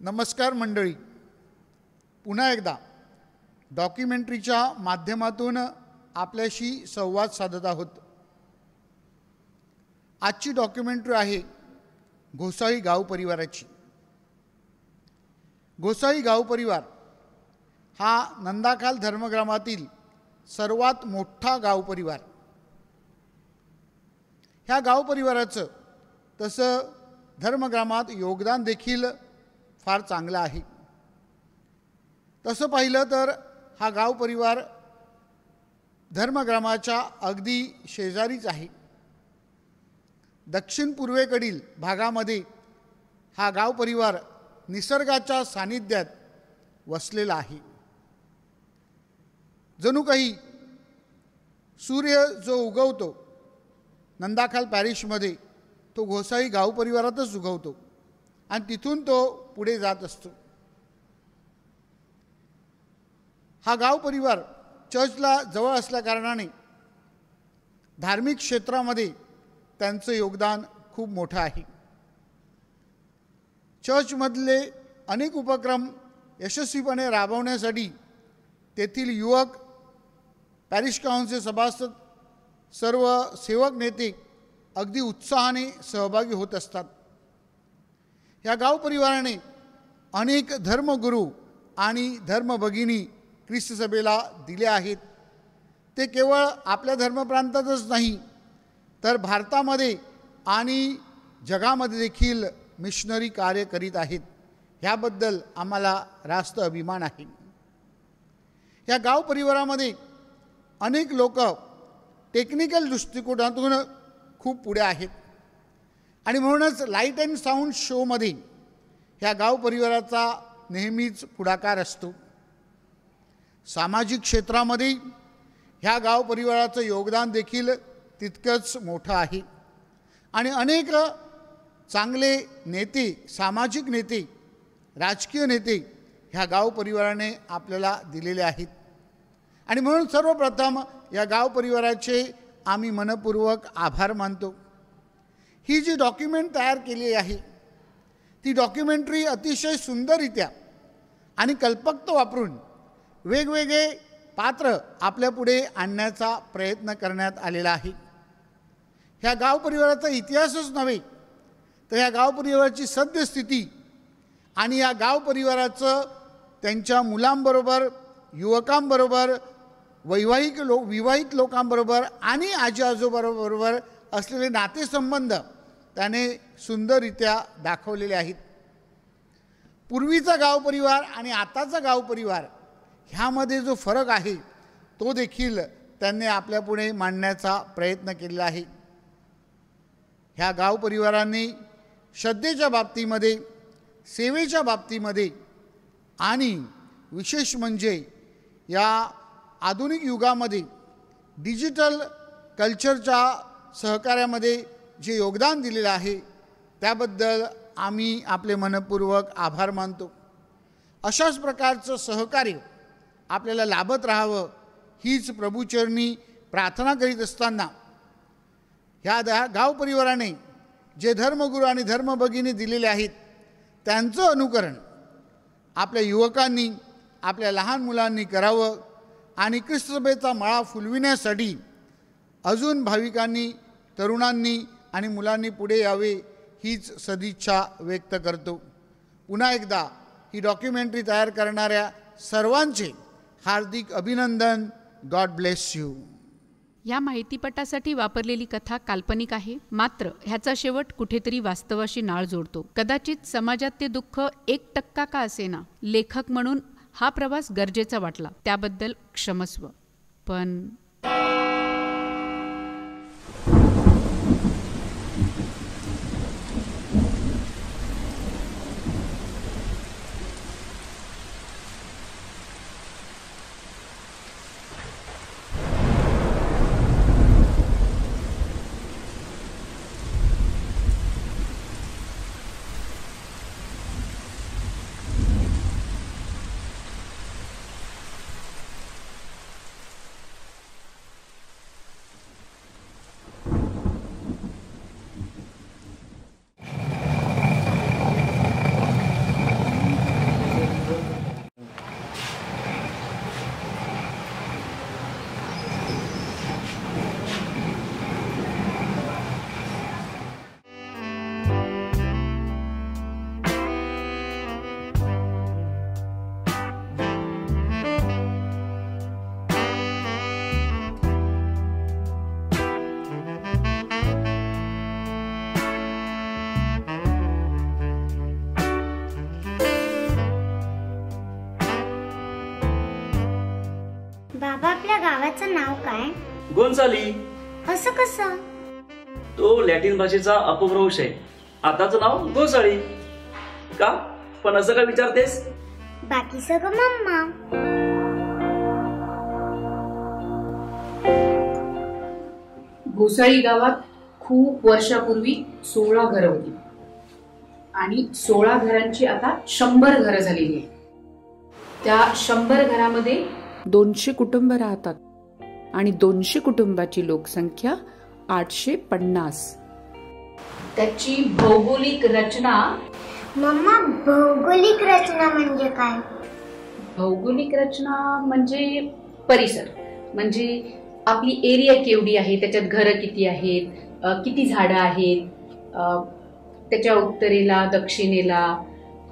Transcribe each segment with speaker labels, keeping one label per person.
Speaker 1: नमस्कार मंडळी, पुन्हा एकदा डॉक्युमेंटरीच्या माध्यमातून आपल्याशी संवाद साधत आहोत. आजची डॉक्युमेंटरी आहे घोसाळी गाव परिवाराची. घोसाळी गाव परिवार हा नंदाखाल धर्मग्रामातील सर्वात मोठा गाव परिवार. ह्या गाव परिवाराचं तसं धर्मग्रामात योगदान देखील फार चांगलं आहे. तसं पाहिलं तर हा गाव परिवार धर्मग्रामाच्या अगदी शेजारीच आहे. दक्षिण पूर्वेकडील भागामध्ये हा गाव परिवार निसर्गाच्या सानिध्यात वसलेला आहे. जणू काही सूर्य जो उगवतो नंदाखाल पॅरिशमध्ये तो घोसाळी गाव परिवारातच उगवतो आणि तिथून तो पुढे जात असतो. हा गाव परिवार चर्चला जवळ असल्याकारणाने धार्मिक क्षेत्रामध्ये त्यांचं योगदान खूप मोठं आहे. चर्चमधले अनेक उपक्रम यशस्वीपणे राबवण्यासाठी तेथील युवक, पॅरिश काउन्सिल सभासद, सर्व सेवक नेते अगदी उत्साहाने सहभागी होत असतात. या गाव परिवाराने अनेक धर्मगुरू आणि धर्मभगिनी ख्रिस्त सभेला दिले आहेत. ते केवळ आपल्या धर्मप्रांतातच नाही तर भारतामध्ये आणि जगामध्ये देखील मिशनरी कार्य करीत आहेत. ह्याबद्दल आम्हाला रास्त अभिमान आहे. या गाव परिवारामध्ये अनेक लोक टेक्निकल दृष्टिकोनातून खूप पुढे आहेत आणि म्हणूनच लाईट अँड साऊंड शोमध्ये ह्या गाव परिवाराचा नेहमीच पुढाकार असतो. सामाजिक क्षेत्रामध्ये ह्या गाव परिवाराचं योगदान देखील तितकंच मोठं आहे आणि अनेक चांगले नेते, सामाजिक नेते, राजकीय नेते ह्या गाव परिवाराने आपल्याला दिलेले आहेत आणि म्हणून सर्वप्रथम या गाव परिवाराचे आम्ही मनपूर्वक आभार मानतो. ही जी डॉक्युमेंट तयार केली आहे ती डॉक्युमेंटरी अतिशय सुंदररित्या आणि कल्पकता वापरून वेगवेगळे पात्र आपल्यापुढे आणण्याचा प्रयत्न करण्यात आलेला आहे. ह्या गाव परिवाराचा इतिहासच नव्हे तर ह्या गाव परिवाराची सद्यस्थिती आणि या गाव परिवाराचं त्यांच्या मुलांबरोबर, युवकांबरोबर, विवाहित लोकांबरोबर आणि आजी आजोबाबरोबर असलेले नातेसंबंध त्याने सुंदररित्या दाखवलेले आहेत. पूर्वीचा गाव परिवार आणि आताचा गाव परिवार ह्यामध्ये जो फरक आहे तो देखील त्यांनी आपल्यापुढे मांडण्याचा प्रयत्न केलेला आहे. ह्या गाव परिवारांनी श्रद्धेच्या बाबतीमध्ये, सेवेच्या बाबतीमध्ये आणि विशेष म्हणजे या आधुनिक युगामध्ये डिजिटल कल्चरच्या सहकार्यामध्ये जे योगदान दिलेलं आहे त्याबद्दल आम्ही आपले मनपूर्वक आभार मानतो. अशाच प्रकारचं सहकार्य आपल्याला लाभत राहावं हीच प्रभूचरणी प्रार्थना करीत असताना ह्या गाव परिवाराने जे धर्मगुरू आणि धर्मभगिनी दिलेले आहेत त्यांचं अनुकरण आपल्या युवकांनी, आपल्या लहान मुलांनी करावं आणि ख्रिस्त सभेचा मळा फुलविण्यासाठी अजून भाविकांनी, तरुणांनी आणि मुलांनी पुढे यावे हीच सदिच्छा व्यक्त करतो. पुन्हा एकदा ही डॉक्युमेंटरी तयार करणाऱ्या सर्वांचे हार्दिक अभिनंदन. God bless you.
Speaker 2: या माहितीपटासाठी वापरलेली कथा काल्पनिक आहे, मात्र ह्याचा शेवट कुठेतरी वास्तवाशी नाळ जोडतो. कदाचित समाजात ते दुःख 1% का असेना, लेखक म्हणून हा प्रवास गरजेचा वाटला, त्याबद्दल क्षमस्व. पण
Speaker 3: गावाचं नाव काय?
Speaker 4: गोन्साली.
Speaker 3: असं कसं?
Speaker 4: तो लॅटिन भाषेचा अपभ्रंश आहे. आताचं नाव गोसाळी. का पण असं का विचारतेस?
Speaker 3: बाकी सगळं मम्मा.
Speaker 2: घोसाळी गावात खूप वर्षापूर्वी 16 घरं होती आणि 16 घरांची आता 100 घरं झालेली आहे. त्या 100 घरामध्ये 200 कुटुंब राहतात आणि 200 कुटुंबाची लोकसंख्या 850. त्याची भौगोलिक रचना.
Speaker 3: मम्मा, भौगोलिक रचना म्हणजे काय?
Speaker 2: भौगोलिक रचना म्हणजे परिसर, म्हणजे आपली एरिया केवढी आहे, त्याच्यात घरं किती आहेत, किती झाडं आहेत, त्याच्या उत्तरेला, दक्षिणेला,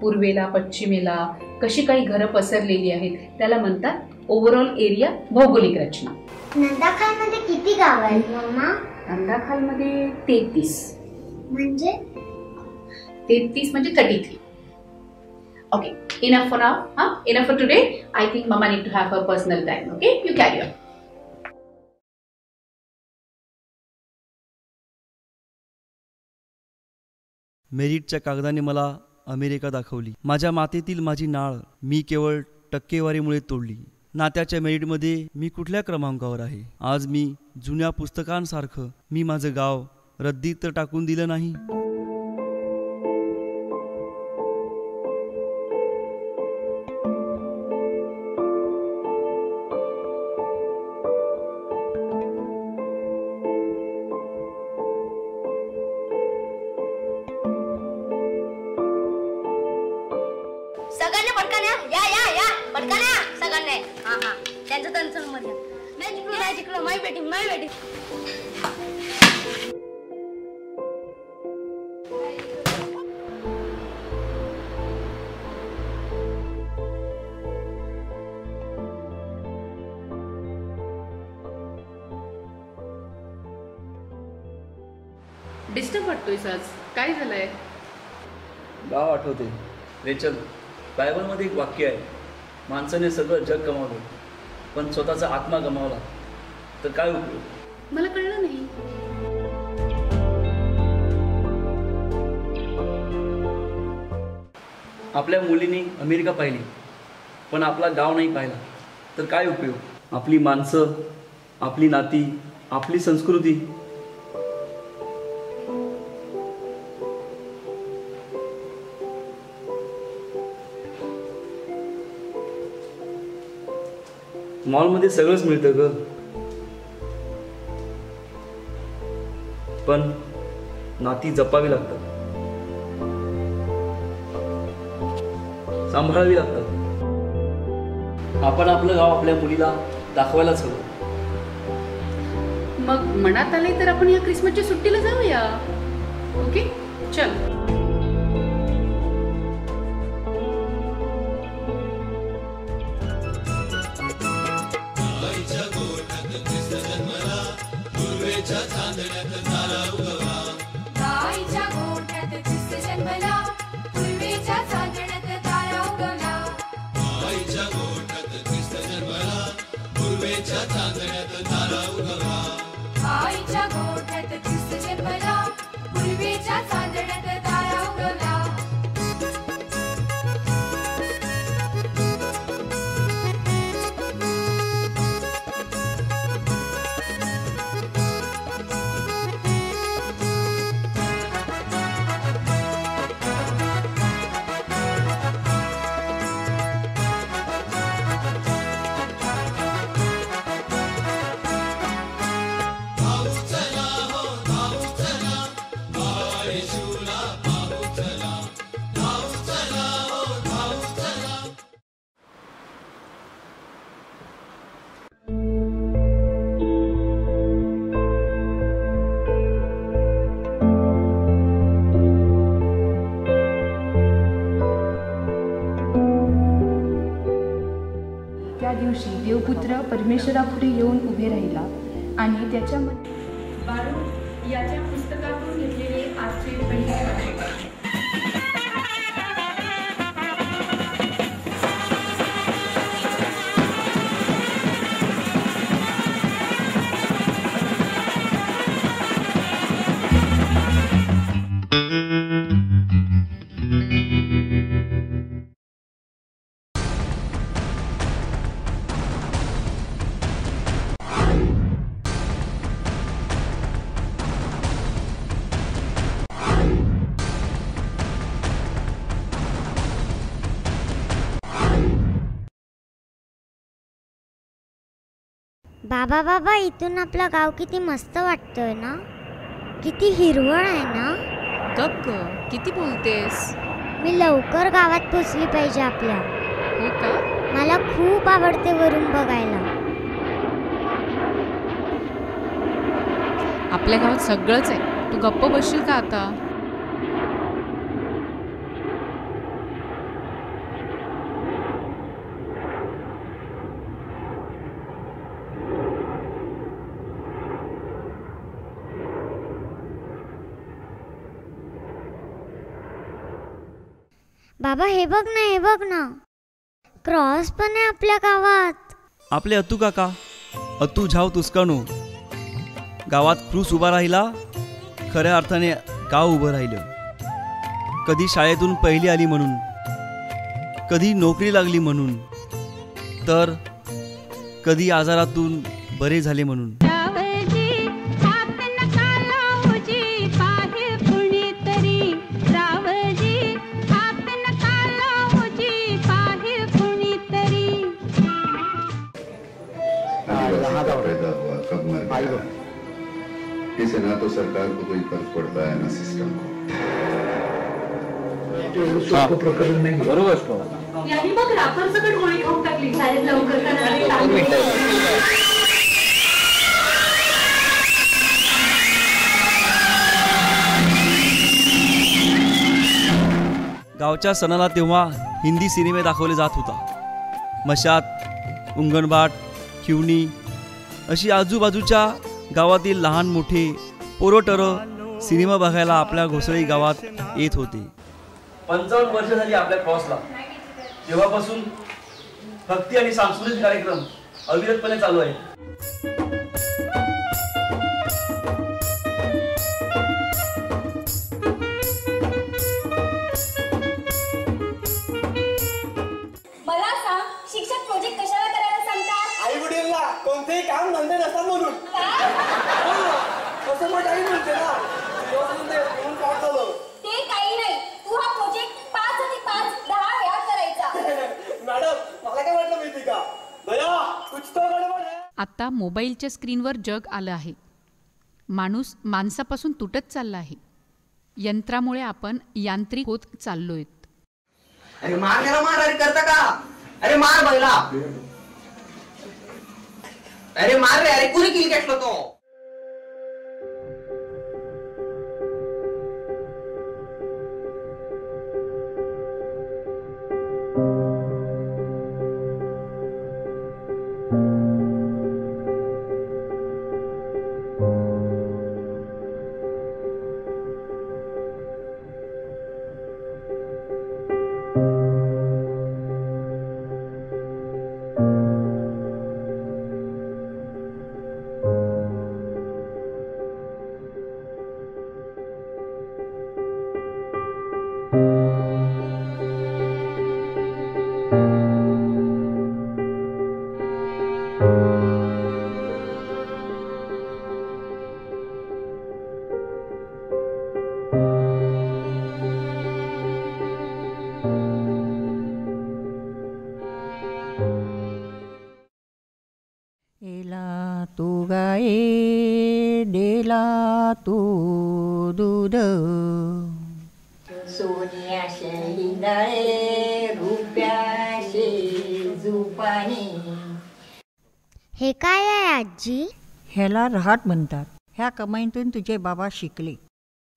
Speaker 2: पूर्वेला, पश्चिमेला कशी काही घरं पसरलेली आहेत, त्याला म्हणतात ओव्हरऑल एरिया भौगोलिक रचना.
Speaker 3: नंदाखालमध्ये किती गाव आहेत मम्मा?
Speaker 2: नंदाखालमध्ये 33.
Speaker 3: म्हणजे
Speaker 2: 33 म्हणजे 33. Okay, enough for now. Enough for today. I think mamma need to have a personal time. Okay, you carry on.
Speaker 5: मेरिटच्या कागदाने मला अमेरिका दाखवली. माझ्या मातेतील माझी नाळ मी केवळ टक्केवारीमुळे तोडली. नात्याच्या मेरिटमध्ये मी कुठल्या क्रमांकावर आहे? आज मी जुन्या पुस्तकांसारखं मी माझं गाव रद्दीत तर टाकून दिलं नाही.
Speaker 3: सगळ्यांना पटकन या पटकन या सगळ्यांना. हा त्यांचं मध्ये नाही जिंकलो माय बेटी.
Speaker 2: डिस्टर्ब वाटतोयस आज? काय झालंय?
Speaker 4: गाव आठवते. रेचल, बायबलमध्ये एक वाक्य आहे, माणसाने सगळं जग गमावलं पण स्वतःचा आत्मा गमावला तर काय उपयोग?
Speaker 2: मला कळलं नाही.
Speaker 4: आपल्या मुलीने अमेरिका पाहिली पण आपला गाव नाही पाहिला तर काय उपयोग? आपली माणसं, आपली नाती, आपली संस्कृती. मॉलमध्ये सगळंच मिळतं ग, पण नाती जपावी लागतात, सांभाळावी लागतात. आपण आपलं गाव आपल्या मुलीला दाखवायलाच हवं.
Speaker 2: मग मनात आले तर आपण या क्रिसमसच्या सुट्टीला जाऊया. ओके, चल.
Speaker 6: त्या दिवशी देवपुत्र परमेश्वरापुढे येऊन उभे राहिला आणि त्याच्यामध्ये बारूक याच्या पुस्तकातून घेतलेले आजचे पहिले वाचन.
Speaker 7: बाबा बाबा, इथून आपलं गाव किती मस्त वाटतंय ना, किती हिरवळ आहे ना.
Speaker 2: गप ग, किती बोलतेस.
Speaker 7: मी लवकर गावात पोचली पाहिजे आपल्या.
Speaker 2: हो का?
Speaker 7: मला खूप आवडते वरून बघायला.
Speaker 2: आपल्या गावात सगळंच आहे, तू गप्प बसशील का आता.
Speaker 7: बाबा हे बघ ना, हे बघ ना, क्रॉस पण आहे आपल्या गावात.
Speaker 5: आपले अतू काका, अतू झाव तुस्कानो. गावात क्रूस उभा राहिला, खऱ्या अर्थाने गाव उभं राहिलं. कधी शाळेतून पहिली आली म्हणून, कधी नोकरी लागली म्हणून, तर कधी आजारातून बरे झाले म्हणून.
Speaker 8: पैदा हुआ, कब मर गया, इससे ना तो सरकार को कोई फर्क पड़ता है ना सिस्टम को. प्रकरण नाही. बरोबर.
Speaker 6: यांनी मग रापर सकट गोळी खाऊन टाकली. साहेब लवकर करा.
Speaker 5: गावच्या सणाला तेव्हा हिंदी सिनेमे दाखवले जात होता. मशात, उंगणबाट, खिवणी अशी आजूबाजूच्या गावातील लहान मोठे पोरटरं सिनेमा बघायला आपल्या घोसळी गावात येत होते.
Speaker 4: 55 वर्ष झाली आपल्या क्रॉसला. तेव्हापासून भक्ती आणि सांस्कृतिक कार्यक्रम अविरतपणे चालू आहे.
Speaker 3: मला सांग, शिक्षक प्रोजेक्ट कशाला करायला सांगतात?
Speaker 9: आई वडीलला कोणतेही काम धंदे नसतात म्हणून. असं मग आई म्हणते ना, म्हणून काय झालं
Speaker 3: ते काही नाही, तू हा प्रोजेक्ट 5 आणि 5 10 वेळा करायचा.
Speaker 9: मॅडम, मला काय वाटलं माहिती का, दया कुछ तो गडबड है.
Speaker 2: आता मोबाईलच्या स्क्रीनवर जग आलं आहे. माणूस माणसापासून तुटत चालला आहे. यंत्रामुळे आपण यांत्रिक होत चाललोय.
Speaker 9: अरे मार त्याला, मार. अरे करता का, अरे मार बैला, अरे मार रे. अरे कुणी किल घेतलं तो.
Speaker 10: एला तू गाये देला तू दूध,
Speaker 11: सोन्याशे हिंदाळे रुपयाशे जुपानी.
Speaker 7: हे काय आहे आजी?
Speaker 10: ह्याला रहाट म्हणतात. ह्या कमाईतून तुझे बाबा शिकले.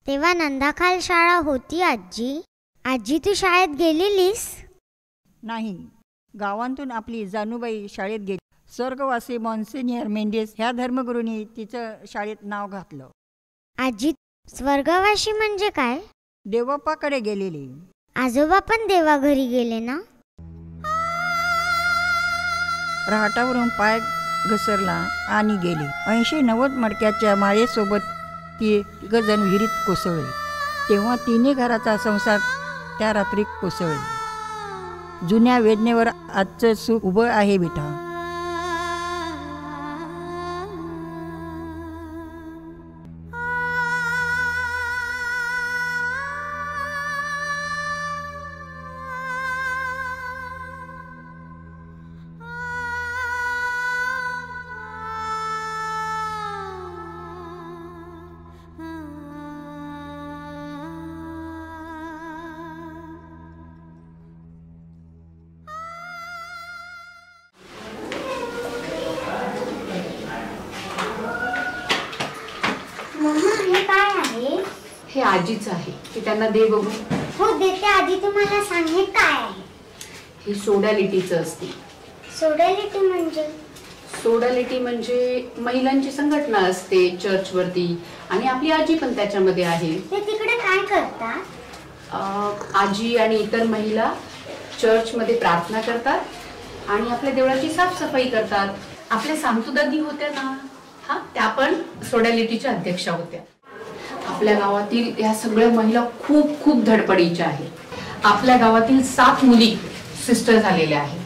Speaker 7: तेव्हा नंदाखाल शाळा होती आजी. आजी तू शाळेत गेलेलीस?
Speaker 10: नाही, गावांतून आपली जानूबाई शाळेत गेली. स्वर्गवासी मॉन्सिनियर मेंडेस ह्या धर्मगुरूंनी तिचं शाळेत नाव घातलं.
Speaker 7: आजी, स्वर्गवासी म्हणजे काय?
Speaker 10: देवप्पाकडे गेलेली.
Speaker 7: आजोबा पण देवाघरी गेले ना?
Speaker 10: रहाटावरून पाय घसरला आणि गेली. 80-90 मडक्याच्या माळेसोबत ती तिघजण विहिरीत कोसळली. तेव्हा तिन्ही घराचा संसार त्या रात्री कोसळला. जुन्या वेदनेवर आजचं सुख उभं आहे बेटा.
Speaker 2: आजीच आहे की त्यांना दे बघू.
Speaker 7: हो देते आधी. तुम्हाला सांगे काय आहे?
Speaker 2: हे सोडॅलिटीचं असते.
Speaker 7: सोडॅलिटी म्हणजे?
Speaker 2: सोडॅलिटी म्हणजे महिलांची संघटना असते चर्चवरती आणि आपली आजी पण त्याच्यामध्ये आहे.
Speaker 7: ते तिकडे काय करतात?
Speaker 2: आजी आणि इतर महिला चर्चमध्ये प्रार्थना करतात आणि आपल्या देवळाची साफसफाई करतात. आपल्या सांतुदादी होत्या ना, हा त्या पण सोडॅलिटीच्या अध्यक्षा होत्या. आपल्या गावातील ह्या सगळ्या महिला खूप खूप धडपडीच्या आहेत. आपल्या गावातील 7 मुली सिस्टर झालेल्या आहेत.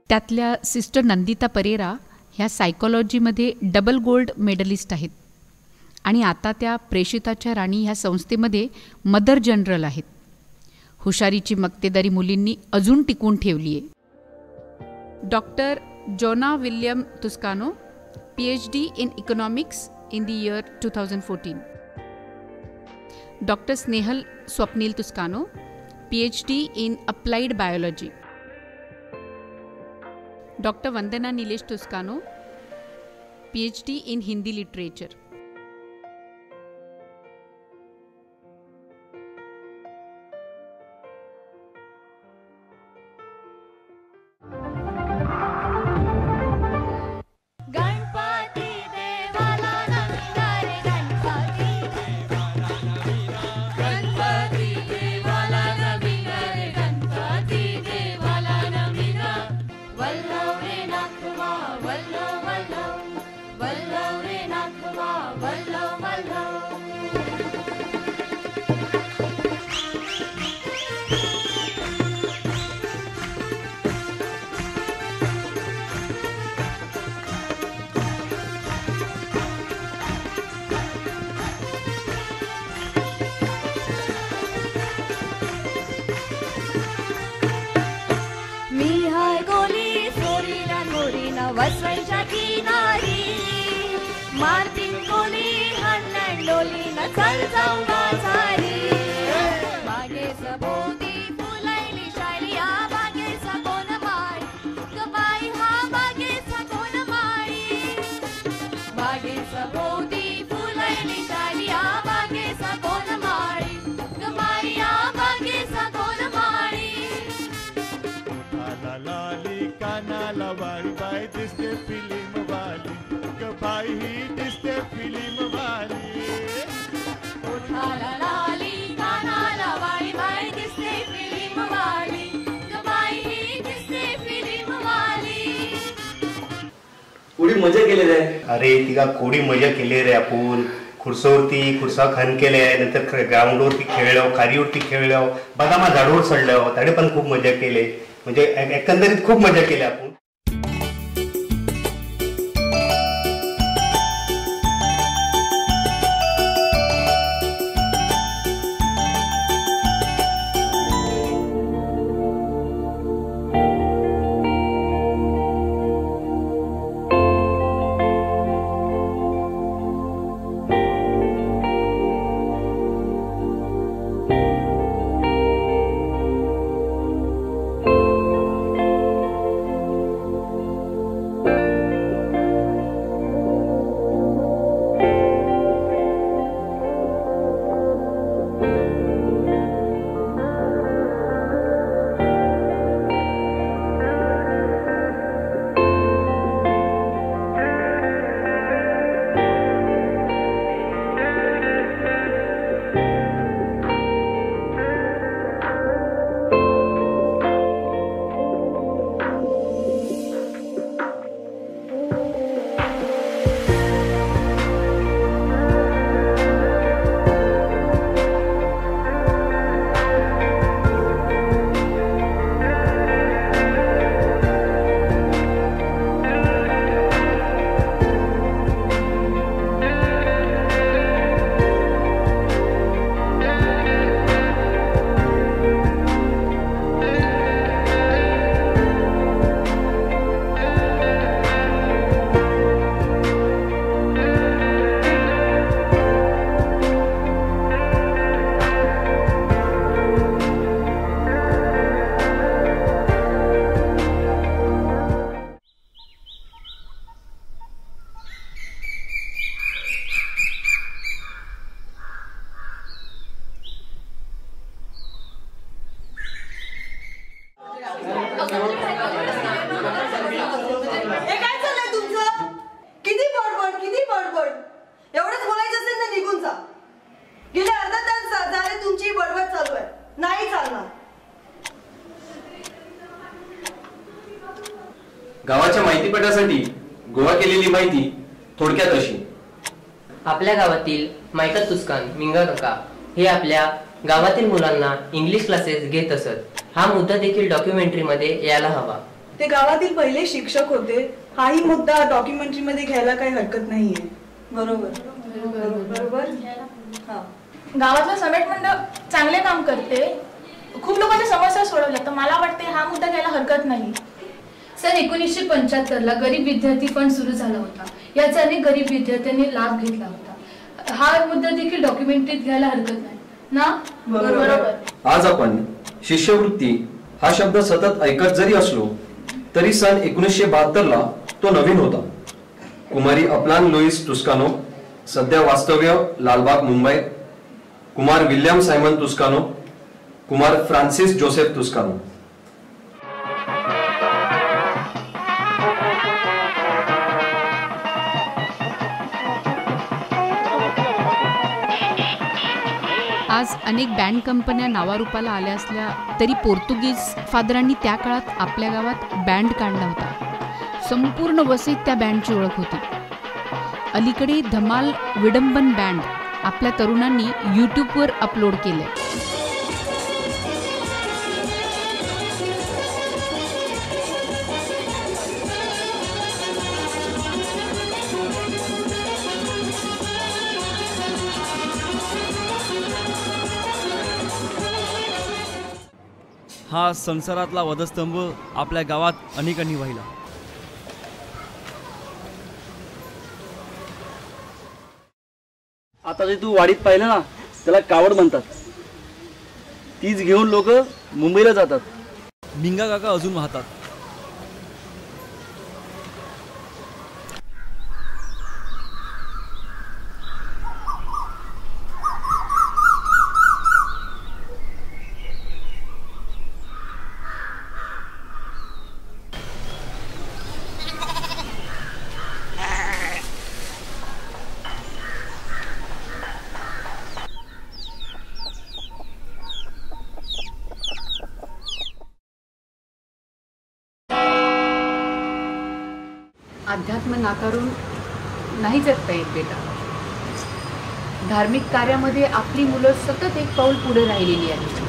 Speaker 2: त्यातल्या सिस्टर नंदिता परेरा ह्या सायकॉलॉजीमध्ये डबल गोल्ड मेडलिस्ट आहेत आणि आता त्या प्रेषिताच्या राणी ह्या संस्थेमध्ये मदर जनरल आहेत. हुशारीची मक्तेदारी मुलींनी अजून टिकून ठेवली आहे. Doctor Jona William Tuscano, PhD in Economics in the year 2014. Doctor Snehal Swapnil Tuscano, PhD in Applied Biology. Doctor Vandana Nilesh Tuscano, PhD in Hindi Literature.
Speaker 12: वसईच्या किनारी मार्टिन कोली हंडन डोली न चल जाऊ बाजारी मागे सभोवती फुलैली शाली या बागेचा कोण माळी ग बाई हा बागेचा कोण माळी बागे सभोवती फुलैली शाली या बागेचा कोण माळी ग बाई या बागेचा कोण माळी
Speaker 13: लाली कानाला वाळी बाई दिसते फिल्म वाली ग बाई ही दिसते फिल्म वाली
Speaker 12: ओठाला लाली कानाला वाळी बाई दिसते फिल्म वाली ग बाई ही दिसते फिल्म वाली.
Speaker 14: कोणी मजा केलेली आहे.
Speaker 15: अरे तिका कोडी मजा केली रे. आपण खुर्सा खान केले, नंतर ग्राउंडवरती खेळलो, खारीवरती खेळलो, बदामा झाडावर चढलो, ताडे पण खूप मजा केली. म्हणजे एकंदरीत खूप मजा केली आपण.
Speaker 16: बडबड. एवढंच बोलायचं असेल ना निघून जा. गेले अर्धा तास झाले तुमची बडबड चालू आहे. नाही चालणार.
Speaker 17: गावाच्या माहितीपटासाठी गोळा केलेली माहिती थोडक्यात अशी.
Speaker 18: आपल्या गावातील मायकल तुस्कान मिंगा काका हे आपल्या गावातील मुलांना इंग्लिश क्लासेस घेत असत. हा मुद्दा देखील डॉक्युमेंटरी मध्ये यायला हवा.
Speaker 16: ते गावातील पहिले शिक्षक होते. हाही मुद्दा डॉक्युमेंटरी मध्ये घ्यायला काही हरकत नाहीये. बरोबर बरोबर.
Speaker 19: गावातलं समेट मंडळ चांगले काम करते. खूप लोकांच्या समस्या सोडवल्या. तर मला वाटते हा मुद्दा घ्यायला हरकत नाही.
Speaker 20: सन 1975ला गरीब विद्यार्थी फंड सुरू झाला होता. याचा अनेक गरीब विद्यार्थ्यांनी लाभ घेतला होता. हा मुद्दा देखील डॉक्युमेंटरीत घ्यायला हरकत नाही ना. बरोबर.
Speaker 17: आज आपण शिष्यवृत्ती हा शब्द सतत ऐकत जरी असलो तरी सन 1972ला तो नवीन होता. कुमारी अपलान लुईस तुस्कानो, सध्या वास्तव्य लालबाग मुंबई, कुमार विल्यम सायमन तुस्कानो, कुमार फ्रान्सिस जोसेफ तुस्कानो.
Speaker 2: आज अनेक बँड कंपन्या नावारूपाला आल्या असल्या तरी पोर्तुगीज फादरांनी त्या काळात आपल्या गावात बँड काढला होता. संपूर्ण वसईत त्या बँडची ओळख होती. अलीकडे धमाल विडंबन बँड आपल्या तरुणांनी यूट्यूबवर अपलोड केले.
Speaker 5: हा संसारातला वधस्तंभ आपल्या गावात अनेकांनी वाहिला.
Speaker 4: आता जे तू वाडीत पाहिलं ना त्याला कावड म्हणतात. तीच घेऊन लोक मुंबईला जातात.
Speaker 5: मिंगा काका अजून वाहतात.
Speaker 2: अध्यात्म नाकारून नाही जगता येत बेटा. धार्मिक कार्यामध्ये आपली मुलं सतत एक पाऊल पुढे राहिलेली आहेत.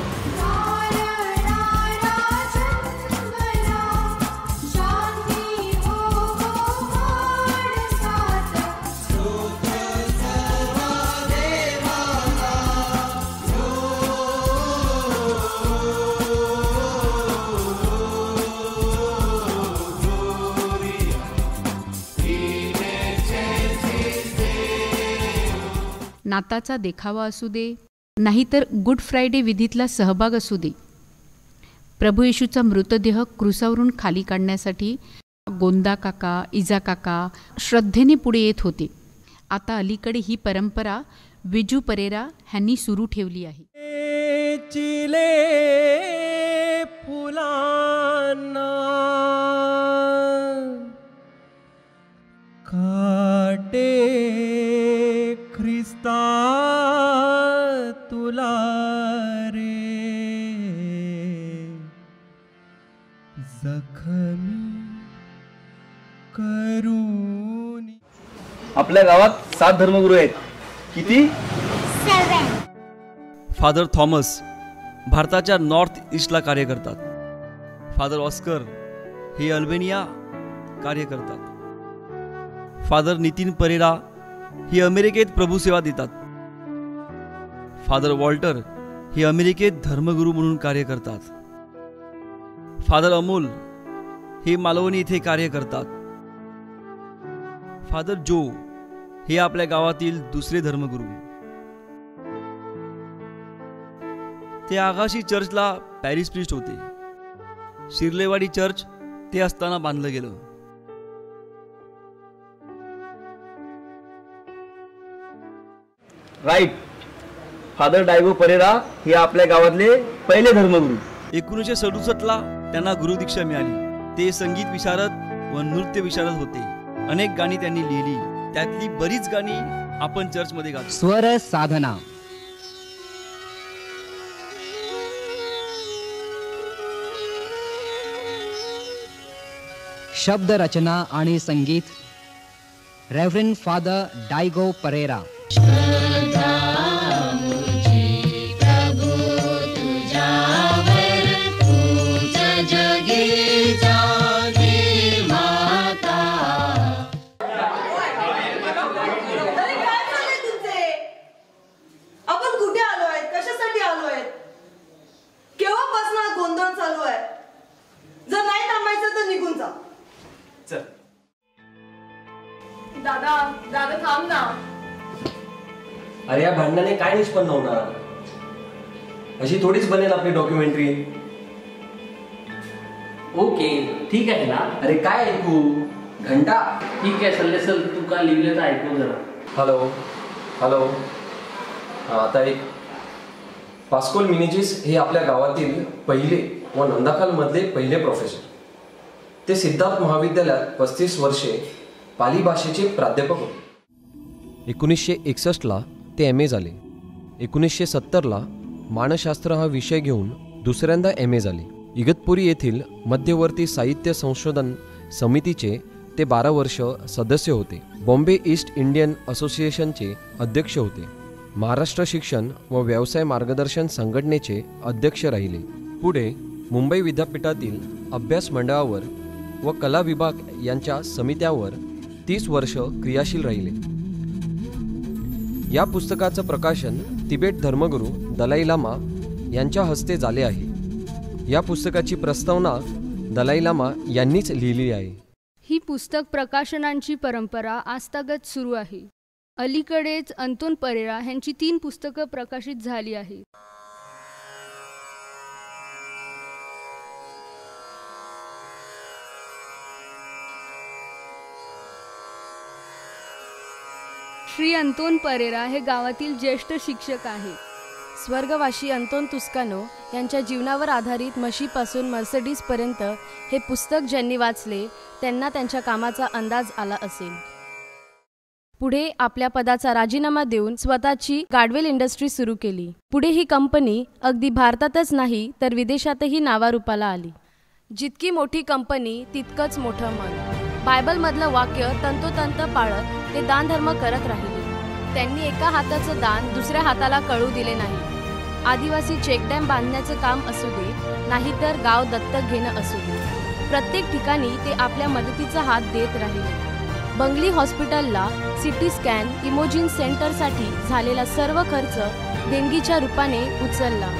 Speaker 2: नाताचा देखावा असू दे नाहीतर गुड फ्रायडे विधीतला सहभाग असू दे, प्रभू येशूचा मृतदेह क्रूसावरून खाली काढण्यासाठी गोंदा काका, इजा काका श्रद्धेने पुढे येत होते. आता अलीकडे ही परंपरा विजू परेरा ह्यांनी सुरू ठेवली आहे.
Speaker 21: चिले फुलांना काटे ख्रिस्ता तुला रे जखमी करून.
Speaker 4: आपल्या गावात 7 धर्मगुरू आहेत. किती?
Speaker 7: 7.
Speaker 5: फादर थॉमस भारताच्या नॉर्थ ईस्टला कार्य करतात. फादर ऑस्कर हे अल्बेनिया कार्य करतात. फादर नितीन परेरा हे अमेरिकेत प्रभुसेवा देतात. फादर वॉल्टर हे अमेरिकेत धर्मगुरू म्हणून कार्य करतात. फादर अमोल हे मालवणी येथे कार्य करतात. फादर जो हे आपल्या गावातील दुसरे धर्मगुरू. ते आगाशी चर्चला पॅरिस प्रिस्ट होते. शिर्लेवाडी चर्च ते असताना बांधलं गेलं.
Speaker 4: राईट. फादर डायगो परेरा हे आपल्या गावातले पहिले धर्मगुरू.
Speaker 5: 1967ला त्यांना गुरुदीक्षा मिळाली. ते संगीत विशारद व नृत्य विशारद होते. अनेक गाणी त्यांनी लिहिली. त्यातली बरीच गाणी आपण चर्चमध्ये गातो.
Speaker 1: स्वर साधना. शब्द रचना आणि संगीत रेव्हरंड फादर डायगो परेरा.
Speaker 16: आपण कुठे आलो आहेत, कशासाठी आलो आहेत, केव्हापासून हा गोंधळ चालू आहे. जर नाही थांबायचं तर निघून जा.
Speaker 17: चल
Speaker 19: दादा दादा थांब ना.
Speaker 17: अरे या भांडणाने काय निष्पन्न होणार? अशी थोडीच बनेल आपली डॉक्युमेंटरी.
Speaker 4: ओके ठीक आहे ना. अरे काय ऐकू? घंटा. ठीक आहे सल्ले सर, तू का लिहिलं तर ऐकू जरा.
Speaker 17: Hello hello. हां आता एक. पास्कोल मिनेजिस हे आपल्या गावातील पहिले व नंदाखालमधले पहिले प्रोफेसर. ते सिद्धार्थ महाविद्यालयात 35 वर्षे पाली भाषेचे प्राध्यापक होते. 1961ला ते MA झाले. 1970ला मानसशास्त्र हा विषय घेऊन दुसऱ्यांदा MA झाले. इगतपुरी येथील मध्यवर्ती साहित्य संशोधन समितीचे ते 12 वर्ष सदस्य होते. बॉम्बे ईस्ट इंडियन असोसिएशनचे अध्यक्ष होते. महाराष्ट्र शिक्षण व व्यवसाय मार्गदर्शन संघटनेचे अध्यक्ष राहिले. पुढे मुंबई विद्यापीठातील अभ्यास मंडळावर व कला विभाग यांच्या समित्यावर 30 वर्ष क्रियाशील राहिले. या पुस्तकाचं प्रकाशन तिबेट धर्मगुरू दलाई लामा यांच्या हस्ते झाले आहे. या पुस्तकाची प्रस्तावना दलाई लामा यांनीच लिहिली आहे.
Speaker 22: ही पुस्तक प्रकाशनांची परंपरा आजतागत सुरू आहे. अलीकडेच अंतोन परेरा यांची 3 पुस्तकं प्रकाशित झाली आहेत. श्री अंतोन परेरा हे गावातील ज्येष्ठ शिक्षक आहेत.
Speaker 23: स्वर्गवासी अंतोन तुस्कानो यांच्या जीवनावर आधारित म्हशीपासून मर्सिडीजपर्यंत हे पुस्तक ज्यांनी वाचले त्यांना त्यांच्या कामाचा अंदाज आला असेल. पुढे आपल्या पदाचा राजीनामा देऊन स्वतःची गाडवेल इंडस्ट्री सुरू केली. पुढे ही कंपनी अगदी भारतातच नाही तर विदेशातही नावारूपाला आली. जितकी मोठी कंपनी तितकंच मोठं मन. बायबलमधलं वाक्य तंतोतंत पाळत ते दानधर्म करत राहिले. त्यांनी एका हाताचं दान दुसऱ्या हाताला कळू दिले नाही. आदिवासी चेकडॅम बांधण्याचं काम असू दे, नाहीतर गाव दत्तक घेणं असू दे, प्रत्येक ठिकाणी ते आपल्या मदतीचा हात देत राहिले. बंगली हॉस्पिटलला सिटी स्कॅन इमोजिन सेंटरसाठी झालेला सर्व खर्च देणगीच्या रूपाने उचलला.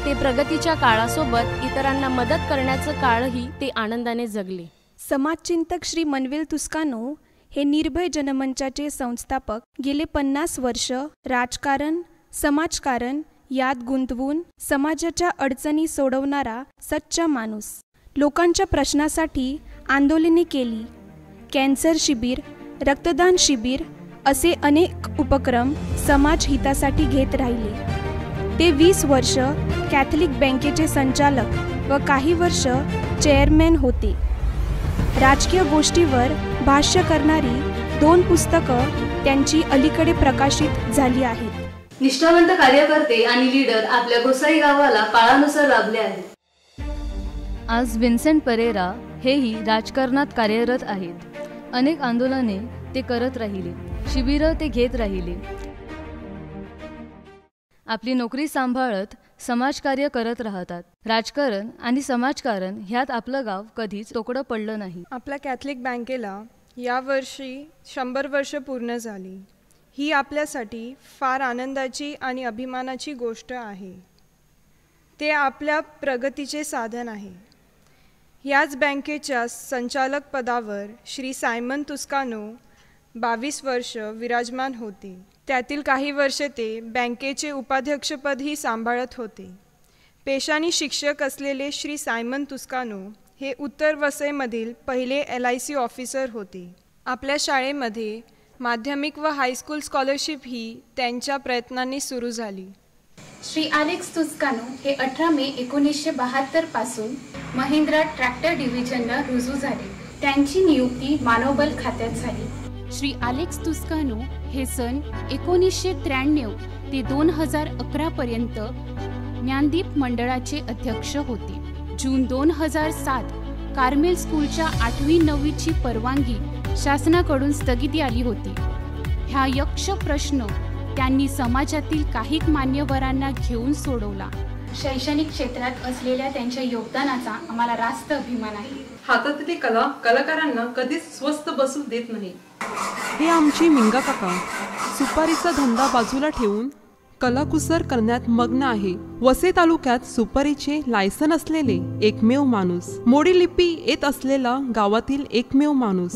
Speaker 23: ते प्रगतीच्या काळासोबत इतरांना मदत करण्याचं काळही ते आनंदाने जगले.
Speaker 6: समाजचिंतक श्री मनवेल तुस्कानो हे निर्भय जनमंचाचे संस्थापक. गेले 50 वर्ष राजकारण समाजकारण यात गुंतवून समाजाच्या अडचणी सोडवणारा सच्चा माणूस. लोकांच्या प्रश्नासाठी आंदोलने केली. कॅन्सर शिबिर, रक्तदान शिबिर असे अनेक उपक्रम समाज हितासाठी घेत राहिले. ते 20 वर्ष कॅथलिक बँकेचे संचालक व काही वर्ष चेअरमॅन होते. राजकीय गोष्टीवर भाष्य करणारी 2 पुस्तकं त्यांची अलीकडे प्रकाशित झाली आहेत.
Speaker 20: निष्ठावंत कार्यकर्ते आणि लीडर आपल्या गोसाई गावाला काळानुसार लाभले आहेत.
Speaker 22: आज विन्सेंट परेरा हेही राजकारणात कार्यरत आहेत. अनेक आंदोलने ते करत राहिले, शिबिरं ते घेत राहिले. आपली नोकरी सांभाळत समाजकार्य करत राहतात. राजकारण आणि समाजकारण ह्यात आपलं गाव कधीच तोकडं पडलं नाही.
Speaker 6: आपल्या कॅथलिक बँकेला यावर्षी 100 वर्ष पूर्ण झाली. ही आपल्यासाठी फार आनंदाची आणि अभिमानाची गोष्ट आहे. ते आपल्या प्रगतीचे साधन आहे. याच बँकेच्या संचालक पदावर श्री सायमन तुस्कानो 22 वर्ष विराजमान होते. त्यातील काही वर्षे ते बँकेचे उपाध्यक्षपदही सांभाळत होते. पेशाने शिक्षक असलेले श्री सायमन तुस्कानो हे उत्तर वसईमधील पहिले LIC ऑफिसर होते. आपल्या शाळेमध्ये माध्यमिक व हायस्कूल स्कॉलरशिप ही त्यांच्या प्रयत्नांनी सुरू झाली.
Speaker 24: श्री अलेक्स तुस्कानो हे 18 मे 1972 पासून महिंद्रा ट्रॅक्टर डिव्हिजनला रुजू झाले. त्यांची नियुक्ती मानवबल खात्यात झाली. श्री अलेक्स तुस्कानो हे सन 1993 ते 2011 पर्यंत ज्ञानदीप मंडळाचे अध्यक्ष होते. जून 2007 कार्मेल स्कूलच्या 8वी-9वीची परवानगी शासनाकडून स्थगिती आली होती. ह्या यक्ष प्रश्न त्यांनी समाजातील काही मान्यवरांना घेऊन सोडवला. शैक्षणिक क्षेत्रात असलेल्या त्यांच्या योगदानाचा आम्हाला रास्त अभिमान आहे.
Speaker 3: हातातली कला कलाकारांना कधीच स्वस्त बसू देत नाही.
Speaker 8: हे आमची मिंगा काका सुपारीचा धंदा बाजूला ठेवून कलाकुसर करण्यात मग्न आहे. वसई तालुक्यात सुपारीचे लायसन असलेले एकमेव माणूस, मोडी लिपी येत असलेला गावातील एकमेव माणूस.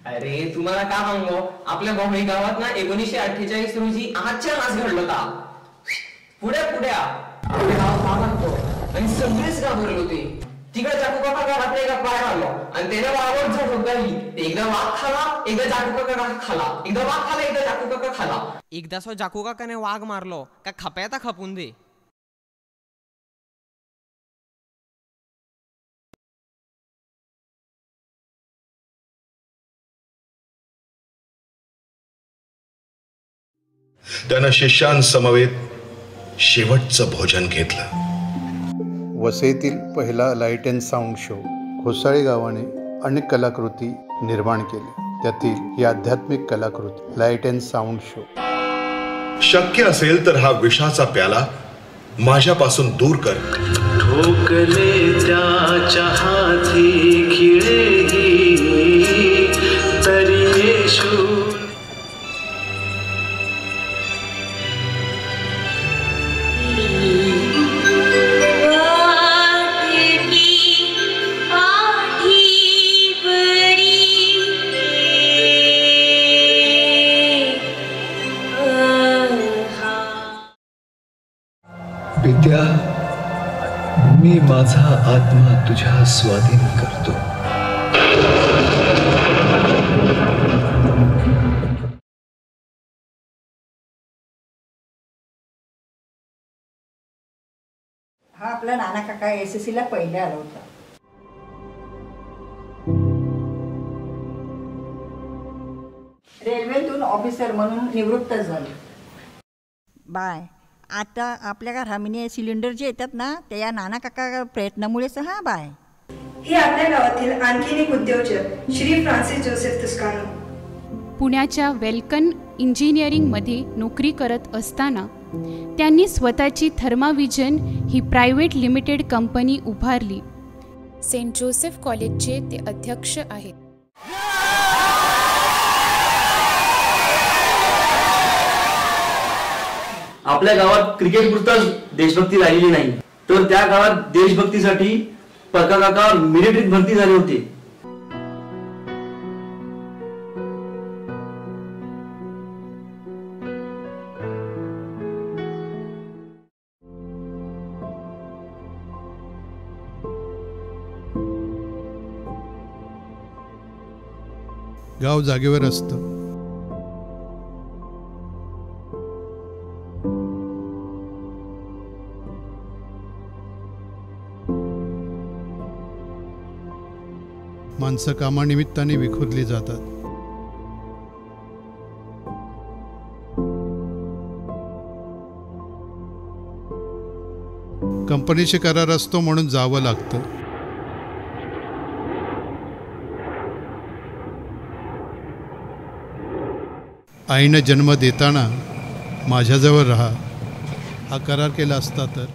Speaker 18: अरे तुम्हाला का सांगू, आपल्या बॉम्बे गावात ना 1948 रोजी आजच्या आज घडलं होता. पुढ्या आपल्या गावात पाहा लागतो आणि सगळेच घाबरले होते. तिकडे चाकू काका घरात एका पाय घाललो आणि त्याने वावर झोप होताली. एकदा वाघ खाला, एकदा चाकू काका खाला, एकदा वाघ खाला, एकदा चाकू काका खाला.
Speaker 9: एकदा सो चाकू काकाने वाघ मारलो का खपायता खपून दे.
Speaker 11: त्यानं शिष्यांसमवेत शेवटचं भोजन घेतलं.
Speaker 25: वसईतील पहिला लाईट अँड साऊंड शो घोसाळी गावाने अनेक कलाकृती निर्माण केल्या. त्यातील ही आध्यात्मिक कलाकृती लाईट अँड साऊंड शो.
Speaker 11: शक्य असेल तर हा विषाचा प्याला माझ्यापासून दूर कर.
Speaker 12: ठोकले त्याच्या हाती खिळेही तरी येशू.
Speaker 26: विद्या, मी माझा आत्मा तुझ्या स्वाधीन करतो.
Speaker 10: हा आपला नाना काका SSC ला पहिले आला होता. रेल्वेतून ऑफिसर म्हणून निवृत्त झाले. बाय आता आपल्या घरामध्ये सिलेंडर जे येतात ना ते या नाना काका प्रयत्नामुळेच. हा बाय
Speaker 6: हे आपल्या गावातील आणखीन एक उद्योजक श्री फ्रान्सिस जोसेफ तुस्कानो.
Speaker 2: पुण्याच्या वेल्कन इंजिनिअरिंगमध्ये नोकरी करत असताना त्यांनी स्वतःची थर्माविजन ही प्रायव्हेट लिमिटेड कंपनी उभारली. सेंट जोसेफ कॉलेजचे ते अध्यक्ष आहेत.
Speaker 4: आपल्या गावात क्रिकेट पुरताच देशभक्ती राहिलेली नाही, तर त्या काळात देशभक्तीसाठी परका काका मिलिटरीत भरती झाले होते.
Speaker 25: गाव जागेवर असतं. माणसं कामानिमित्ताने विखुरली जातात. कंपनीचे करार असतो म्हणून जावं लागतं. आईनं जन्म देताना माझ्याजवळ राहा हा करार केला असता तर